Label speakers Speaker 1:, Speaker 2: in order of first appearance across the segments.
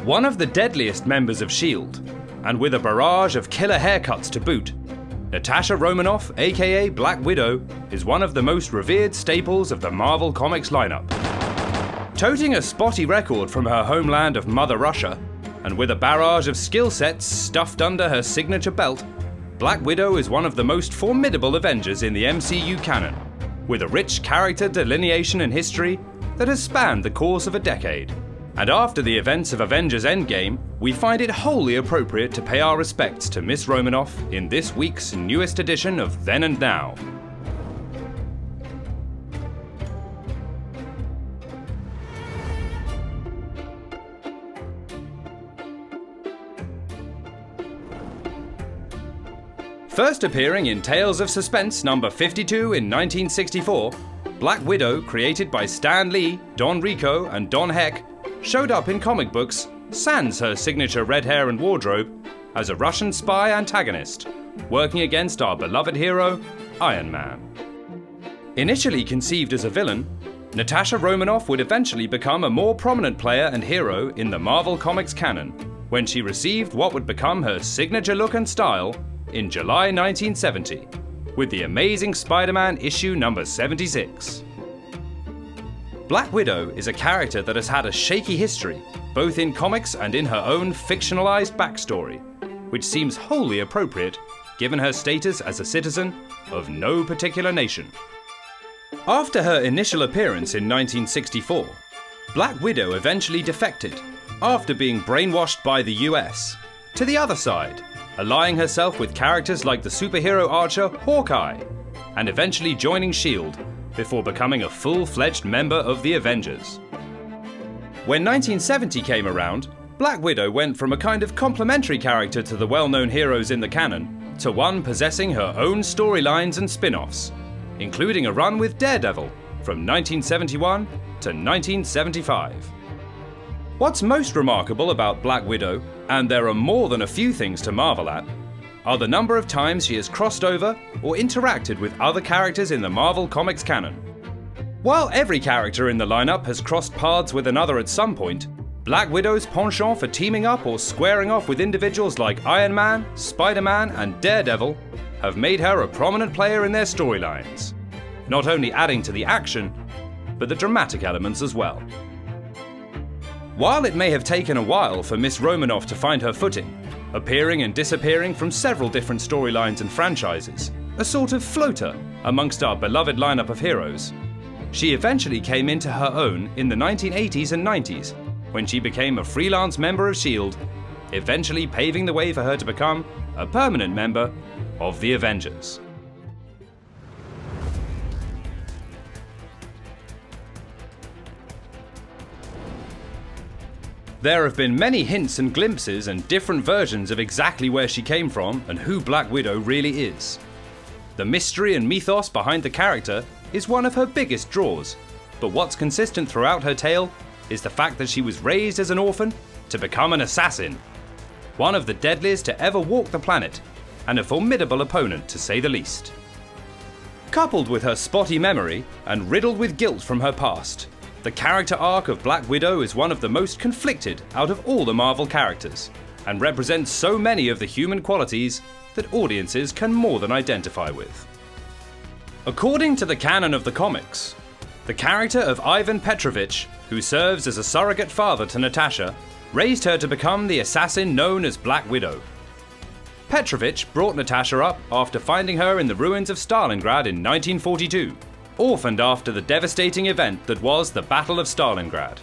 Speaker 1: One of the deadliest members of S.H.I.E.L.D., and with a barrage of killer haircuts to boot, Natasha Romanoff, aka Black Widow, is one of the most revered staples of the Marvel Comics lineup. Toting a spotty record from her homeland of Mother Russia, and with a barrage of skill sets stuffed under her signature belt, Black Widow is one of the most formidable Avengers in the MCU canon, with a rich character delineation and history that has spanned the course of a decade. And after the events of Avengers Endgame, we find it wholly appropriate to pay our respects to Miss Romanoff in this week's newest edition of Then and Now. First appearing in Tales of Suspense number 52 in 1964, Black Widow, created by Stan Lee, Don Rico, and Don Heck, showed up in comic books, sans her signature red hair and wardrobe, as a Russian spy antagonist, working against our beloved hero, Iron Man. Initially conceived as a villain, Natasha Romanoff would eventually become a more prominent player and hero in the Marvel Comics canon, when she received what would become her signature look and style in July 1970, with the Amazing Spider-Man issue number 76. Black Widow is a character that has had a shaky history, both in comics and in her own fictionalized backstory, which seems wholly appropriate given her status as a citizen of no particular nation. After her initial appearance in 1964, Black Widow eventually defected, after being brainwashed by the US, to the other side, allying herself with characters like the superhero archer Hawkeye, and eventually joining S.H.I.E.L.D. before becoming a full-fledged member of the Avengers. When 1970 came around, Black Widow went from a kind of complementary character to the well-known heroes in the canon, to one possessing her own storylines and spin-offs, including a run with Daredevil from 1971 to 1975. What's most remarkable about Black Widow, and there are more than a few things to marvel at, are the number of times she has crossed over or interacted with other characters in the Marvel Comics canon. While every character in the lineup has crossed paths with another at some point, Black Widow's penchant for teaming up or squaring off with individuals like Iron Man, Spider-Man, and Daredevil have made her a prominent player in their storylines, not only adding to the action, but the dramatic elements as well. While it may have taken a while for Miss Romanoff to find her footing, appearing and disappearing from several different storylines and franchises, a sort of floater amongst our beloved lineup of heroes, she eventually came into her own in the 1980s and 90s, when she became a freelance member of S.H.I.E.L.D., eventually paving the way for her to become a permanent member of the Avengers. There have been many hints and glimpses and different versions of exactly where she came from and who Black Widow really is. The mystery and mythos behind the character is one of her biggest draws, but what's consistent throughout her tale is the fact that she was raised as an orphan to become an assassin, one of the deadliest to ever walk the planet, and a formidable opponent to say the least. Coupled with her spotty memory and riddled with guilt from her past, the character arc of Black Widow is one of the most conflicted out of all the Marvel characters, and represents so many of the human qualities that audiences can more than identify with. According to the canon of the comics, the character of Ivan Petrovich, who serves as a surrogate father to Natasha, raised her to become the assassin known as Black Widow. Petrovich brought Natasha up after finding her in the ruins of Stalingrad in 1942, orphaned after the devastating event that was the Battle of Stalingrad.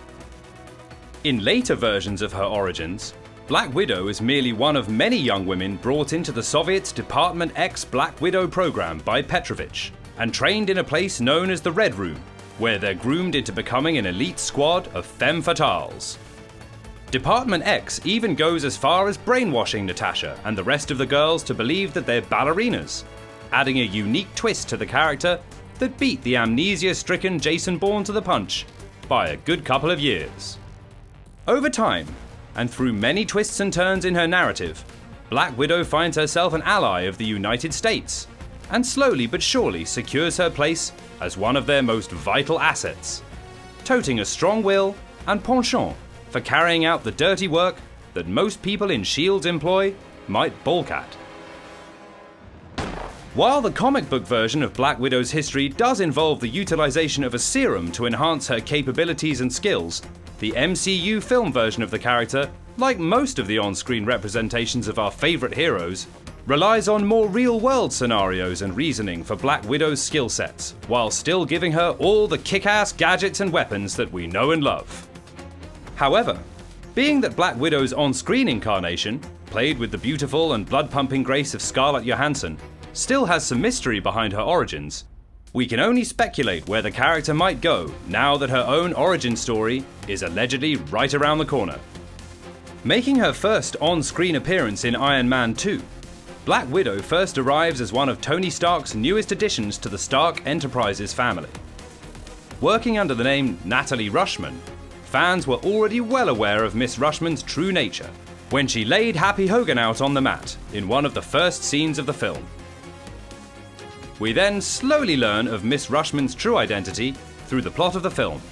Speaker 1: In later versions of her origins, Black Widow is merely one of many young women brought into the Soviets' Department X Black Widow program by Petrovich, and trained in a place known as the Red Room, where they're groomed into becoming an elite squad of femme fatales. Department X even goes as far as brainwashing Natasha and the rest of the girls to believe that they're ballerinas, adding a unique twist to the character that beat the amnesia-stricken Jason Bourne to the punch by a good couple of years. Over time, and through many twists and turns in her narrative, Black Widow finds herself an ally of the United States, and slowly but surely secures her place as one of their most vital assets, toting a strong will and penchant for carrying out the dirty work that most people in S.H.I.E.L.D.'s employ might balk at. While the comic book version of Black Widow's history does involve the utilization of a serum to enhance her capabilities and skills, the MCU film version of the character, like most of the on-screen representations of our favourite heroes, relies on more real-world scenarios and reasoning for Black Widow's skill sets, while still giving her all the kick-ass gadgets and weapons that we know and love. However, being that Black Widow's on-screen incarnation, played with the beautiful and blood-pumping grace of Scarlett Johansson, still has some mystery behind her origins, we can only speculate where the character might go now that her own origin story is allegedly right around the corner. Making her first on-screen appearance in Iron Man 2, Black Widow first arrives as one of Tony Stark's newest additions to the Stark Enterprises family. Working under the name Natalie Rushman, fans were already well aware of Miss Rushman's true nature when she laid Happy Hogan out on the mat in one of the first scenes of the film. We then slowly learn of Miss Rushman's true identity through the plot of the film,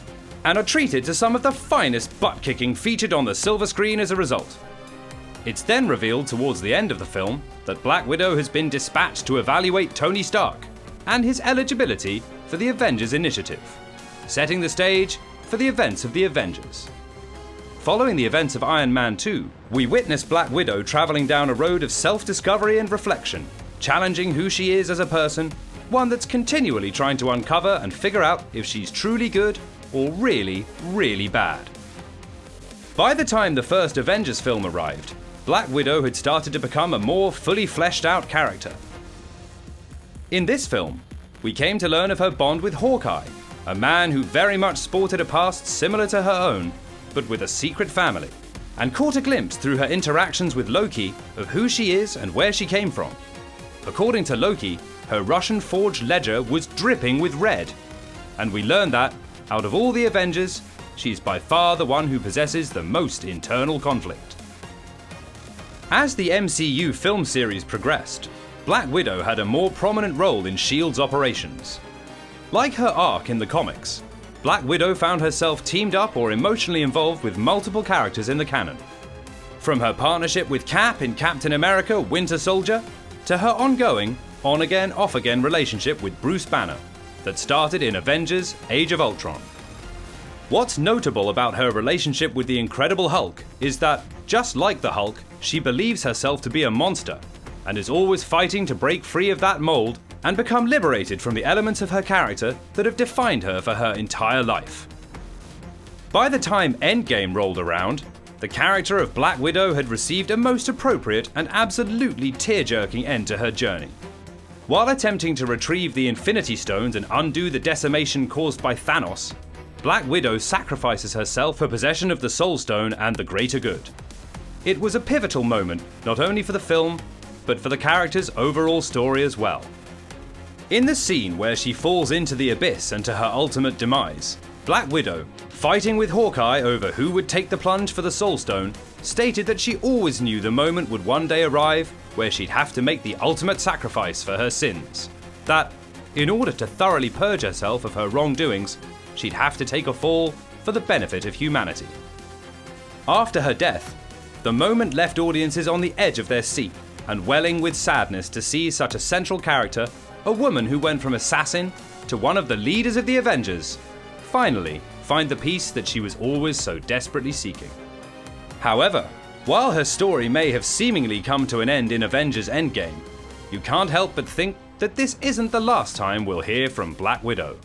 Speaker 1: and are treated to some of the finest butt-kicking featured on the silver screen as a result. It's then revealed towards the end of the film that Black Widow has been dispatched to evaluate Tony Stark and his eligibility for the Avengers initiative, setting the stage for the events of the Avengers. Following the events of Iron Man 2, we witness Black Widow travelling down a road of self-discovery and reflection, challenging who she is as a person, one that's continually trying to uncover and figure out if she's truly good or really, really bad. By the time the first Avengers film arrived, Black Widow had started to become a more fully fleshed out character. In this film, we came to learn of her bond with Hawkeye, a man who very much sported a past similar to her own, but with a secret family, and caught a glimpse through her interactions with Loki of who she is and where she came from. According to Loki, her Russian-forged ledger was dripping with red, and we learned that, out of all the Avengers, she's by far the one who possesses the most internal conflict. As the MCU film series progressed, Black Widow had a more prominent role in S.H.I.E.L.D.'s operations. Like her arc in the comics, Black Widow found herself teamed up or emotionally involved with multiple characters in the canon. From her partnership with Cap in Captain America: Winter Soldier, to her ongoing, on-again, off-again relationship with Bruce Banner that started in Avengers: Age of Ultron. What's notable about her relationship with the Incredible Hulk is that, just like the Hulk, she believes herself to be a monster and is always fighting to break free of that mold and become liberated from the elements of her character that have defined her for her entire life. By the time Endgame rolled around, the character of Black Widow had received a most appropriate and absolutely tear-jerking end to her journey. While attempting to retrieve the Infinity Stones and undo the decimation caused by Thanos, Black Widow sacrifices herself for possession of the Soul Stone and the greater good. It was a pivotal moment, not only for the film, but for the character's overall story as well. In the scene where she falls into the abyss and to her ultimate demise, Black Widow, fighting with Hawkeye over who would take the plunge for the Soul Stone, stated that she always knew the moment would one day arrive where she'd have to make the ultimate sacrifice for her sins. That, in order to thoroughly purge herself of her wrongdoings, she'd have to take a fall for the benefit of humanity. After her death, the moment left audiences on the edge of their seat and welling with sadness to see such a central character, a woman who went from assassin to one of the leaders of the Avengers, finally find the peace that she was always so desperately seeking. However, while her story may have seemingly come to an end in Avengers Endgame, you can't help but think that this isn't the last time we'll hear from Black Widow.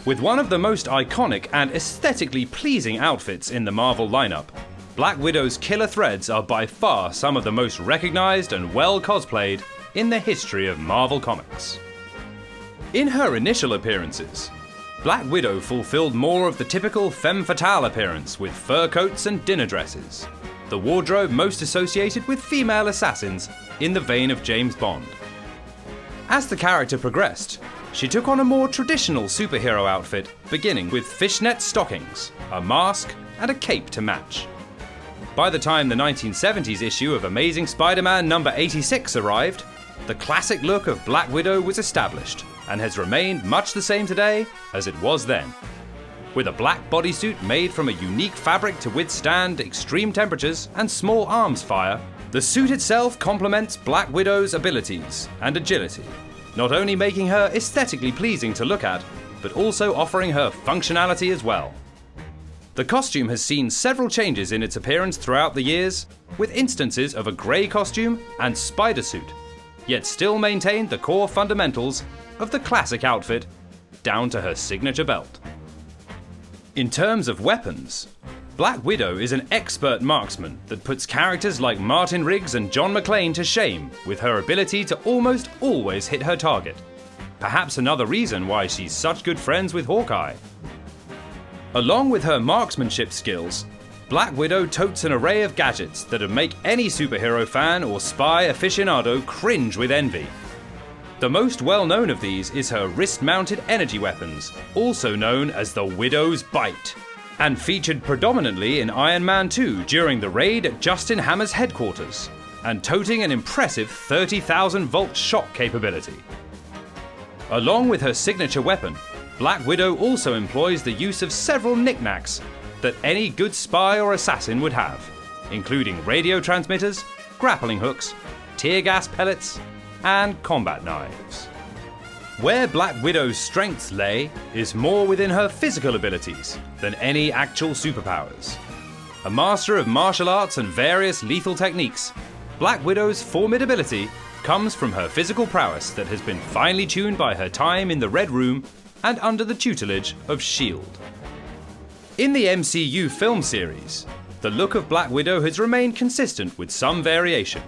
Speaker 1: With one of the most iconic and aesthetically pleasing outfits in the Marvel lineup, Black Widow's killer threads are by far some of the most recognized and well cosplayed in the history of Marvel Comics. In her initial appearances, Black Widow fulfilled more of the typical femme fatale appearance with fur coats and dinner dresses, the wardrobe most associated with female assassins in the vein of James Bond. As the character progressed, she took on a more traditional superhero outfit, beginning with fishnet stockings, a mask, and a cape to match. By the time the 1970s issue of Amazing Spider-Man number 86 arrived, the classic look of Black Widow was established and has remained much the same today as it was then. With a black bodysuit made from a unique fabric to withstand extreme temperatures and small arms fire, the suit itself complements Black Widow's abilities and agility, not only making her aesthetically pleasing to look at, but also offering her functionality as well. The costume has seen several changes in its appearance throughout the years, with instances of a grey costume and spider suit, yet still maintained the core fundamentals of the classic outfit, down to her signature belt. In terms of weapons, Black Widow is an expert marksman that puts characters like Martin Riggs and John McClane to shame with her ability to almost always hit her target. Perhaps another reason why she's such good friends with Hawkeye. Along with her marksmanship skills, Black Widow totes an array of gadgets that'd make any superhero fan or spy aficionado cringe with envy. The most well-known of these is her wrist-mounted energy weapons, also known as the Widow's Bite, and featured predominantly in Iron Man 2 during the raid at Justin Hammer's headquarters, and toting an impressive 30,000 volt shock capability. Along with her signature weapon, Black Widow also employs the use of several knickknacks that any good spy or assassin would have, including radio transmitters, grappling hooks, tear gas pellets, and combat knives. Where Black Widow's strengths lay is more within her physical abilities than any actual superpowers. A master of martial arts and various lethal techniques, Black Widow's formidability comes from her physical prowess that has been finely tuned by her time in the Red Room and under the tutelage of S.H.I.E.L.D. In the MCU film series, the look of Black Widow has remained consistent with some variation.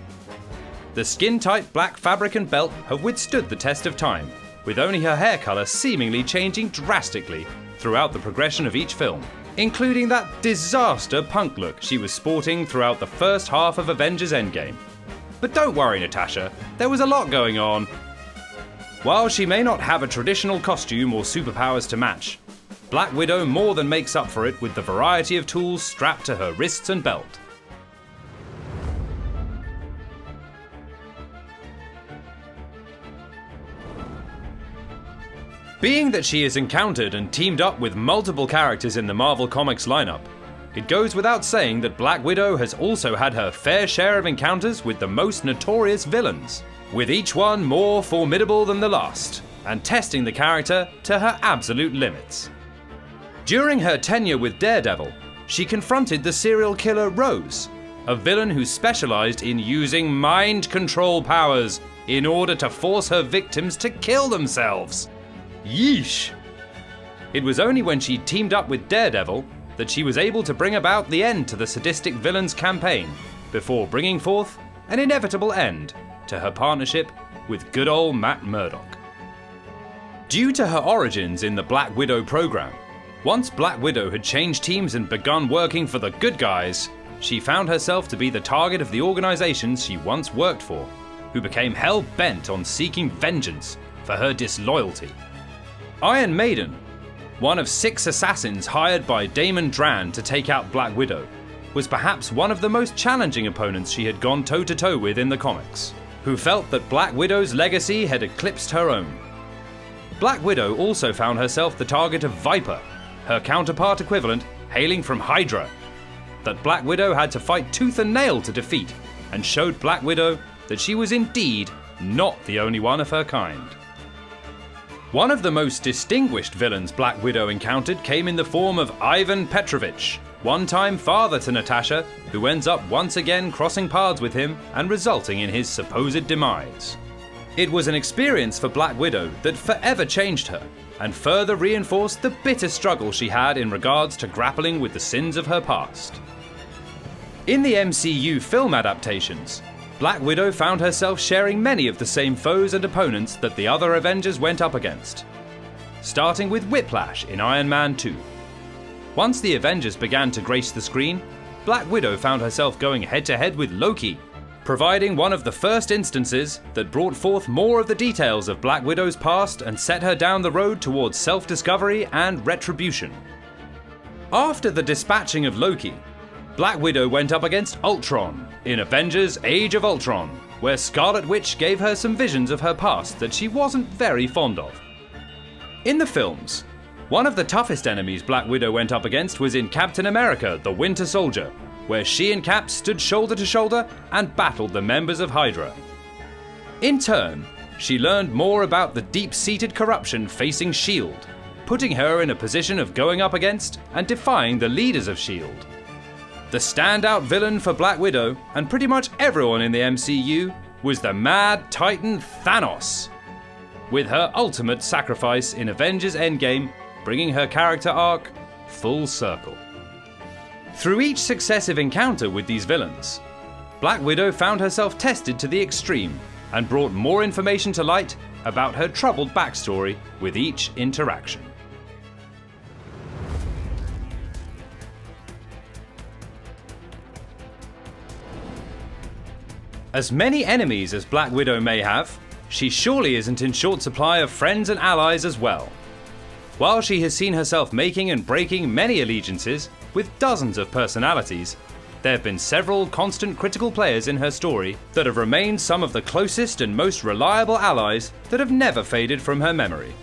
Speaker 1: The skin-tight black fabric and belt have withstood the test of time, with only her hair colour seemingly changing drastically throughout the progression of each film, including that disaster punk look she was sporting throughout the first half of Avengers Endgame. But don't worry, Natasha, there was a lot going on. While she may not have a traditional costume or superpowers to match, Black Widow more than makes up for it with the variety of tools strapped to her wrists and belt. Being that she has encountered and teamed up with multiple characters in the Marvel Comics lineup, it goes without saying that Black Widow has also had her fair share of encounters with the most notorious villains, with each one more formidable than the last, and testing the character to her absolute limits. During her tenure with Daredevil, she confronted the serial killer Rose, a villain who specialized in using mind control powers in order to force her victims to kill themselves. Yeesh! It was only when she teamed up with Daredevil that she was able to bring about the end to the sadistic villain's campaign, before bringing forth an inevitable end to her partnership with good old Matt Murdock. Due to her origins in the Black Widow program, once Black Widow had changed teams and begun working for the good guys, she found herself to be the target of the organizations she once worked for, who became hell-bent on seeking vengeance for her disloyalty. Iron Maiden, one of 6 assassins hired by Damon Dran to take out Black Widow, was perhaps one of the most challenging opponents she had gone toe-to-toe with in the comics, who felt that Black Widow's legacy had eclipsed her own. Black Widow also found herself the target of Viper, her counterpart equivalent hailing from Hydra, that Black Widow had to fight tooth and nail to defeat, and showed Black Widow that she was indeed not the only one of her kind. One of the most distinguished villains Black Widow encountered came in the form of Ivan Petrovich, one-time father to Natasha, who ends up once again crossing paths with him and resulting in his supposed demise. It was an experience for Black Widow that forever changed her, and further reinforced the bitter struggle she had in regards to grappling with the sins of her past. In the MCU film adaptations, Black Widow found herself sharing many of the same foes and opponents that the other Avengers went up against, starting with Whiplash in Iron Man 2. Once the Avengers began to grace the screen, Black Widow found herself going head-to-head with Loki, providing one of the first instances that brought forth more of the details of Black Widow's past and set her down the road towards self-discovery and retribution. After the dispatching of Loki, Black Widow went up against Ultron in Avengers Age of Ultron, where Scarlet Witch gave her some visions of her past that she wasn't very fond of. In the films, one of the toughest enemies Black Widow went up against was in Captain America: The Winter Soldier, where she and Cap stood shoulder to shoulder and battled the members of Hydra. In turn, she learned more about the deep-seated corruption facing S.H.I.E.L.D., putting her in a position of going up against and defying the leaders of S.H.I.E.L.D. The standout villain for Black Widow, and pretty much everyone in the MCU, was the Mad Titan Thanos, with her ultimate sacrifice in Avengers Endgame bringing her character arc full circle. Through each successive encounter with these villains, Black Widow found herself tested to the extreme and brought more information to light about her troubled backstory with each interaction. As many enemies as Black Widow may have, she surely isn't in short supply of friends and allies as well. While she has seen herself making and breaking many allegiances with dozens of personalities, there have been several constant critical players in her story that have remained some of the closest and most reliable allies that have never faded from her memory.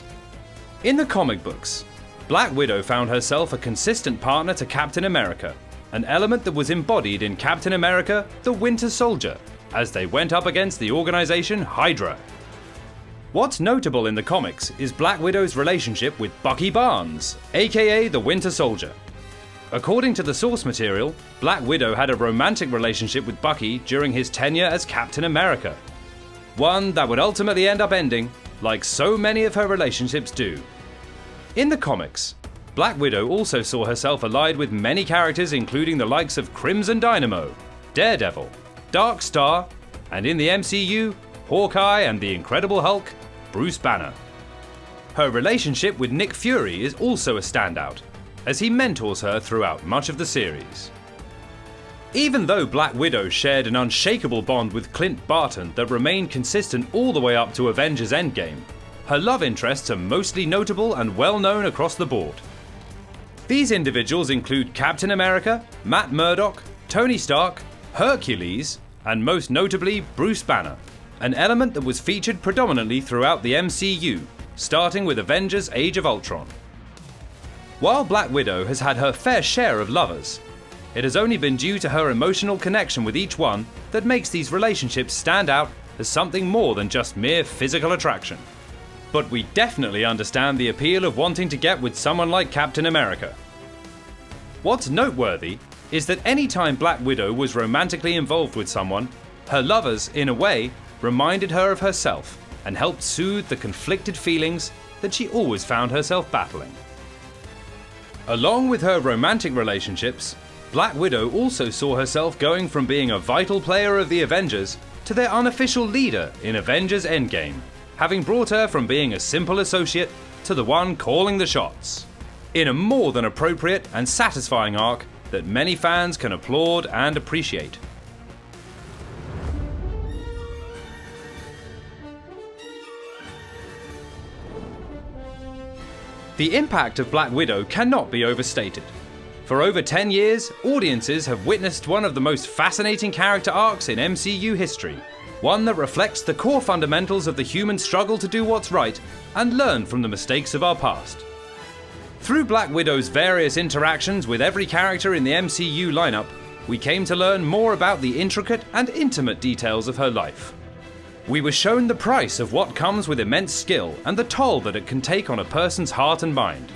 Speaker 1: In the comic books, Black Widow found herself a consistent partner to Captain America, an element that was embodied in Captain America: The Winter Soldier, as they went up against the organization Hydra. What's notable in the comics is Black Widow's relationship with Bucky Barnes, aka the Winter Soldier. According to the source material, Black Widow had a romantic relationship with Bucky during his tenure as Captain America. One that would ultimately end up ending, like so many of her relationships do. In the comics, Black Widow also saw herself allied with many characters including the likes of Crimson Dynamo, Daredevil, Dark Star, and in the MCU, Hawkeye and the Incredible Hulk, Bruce Banner. Her relationship with Nick Fury is also a standout, as he mentors her throughout much of the series. Even though Black Widow shared an unshakable bond with Clint Barton that remained consistent all the way up to Avengers Endgame, her love interests are mostly notable and well known across the board. These individuals include Captain America, Matt Murdock, Tony Stark, Hercules, and most notably Bruce Banner, an element that was featured predominantly throughout the MCU, starting with Avengers Age of Ultron. While Black Widow has had her fair share of lovers, it has only been due to her emotional connection with each one that makes these relationships stand out as something more than just mere physical attraction. But we definitely understand the appeal of wanting to get with someone like Captain America. What's noteworthy is that any time Black Widow was romantically involved with someone, her lovers, in a way, reminded her of herself and helped soothe the conflicted feelings that she always found herself battling. Along with her romantic relationships, Black Widow also saw herself going from being a vital player of the Avengers to their unofficial leader in Avengers Endgame, having brought her from being a simple associate to the one calling the shots, in a more than appropriate and satisfying arc that many fans can applaud and appreciate. The impact of Black Widow cannot be overstated. For over 10 years, audiences have witnessed one of the most fascinating character arcs in MCU history, one that reflects the core fundamentals of the human struggle to do what's right and learn from the mistakes of our past. Through Black Widow's various interactions with every character in the MCU lineup, we came to learn more about the intricate and intimate details of her life. We were shown the price of what comes with immense skill and the toll that it can take on a person's heart and mind.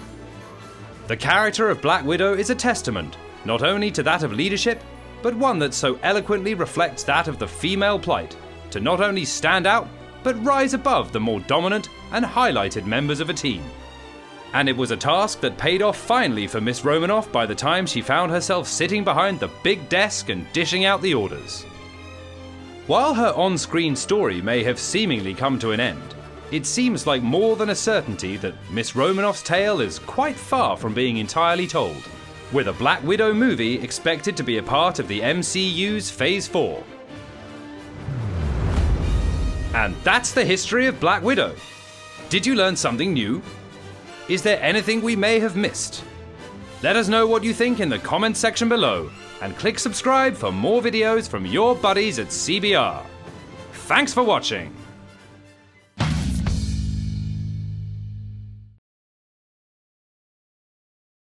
Speaker 1: The character of Black Widow is a testament, not only to that of leadership, but one that so eloquently reflects that of the female plight, to not only stand out, but rise above the more dominant and highlighted members of a team. And it was a task that paid off finally for Miss Romanoff by the time she found herself sitting behind the big desk and dishing out the orders. While her on-screen story may have seemingly come to an end, it seems like more than a certainty that Miss Romanoff's tale is quite far from being entirely told, with a Black Widow movie expected to be a part of the MCU's Phase 4. And that's the history of Black Widow. Did you learn something new? Is there anything we may have missed? Let us know what you think in the comments section below, and click subscribe for more videos from your buddies at CBR. Thanks for watching!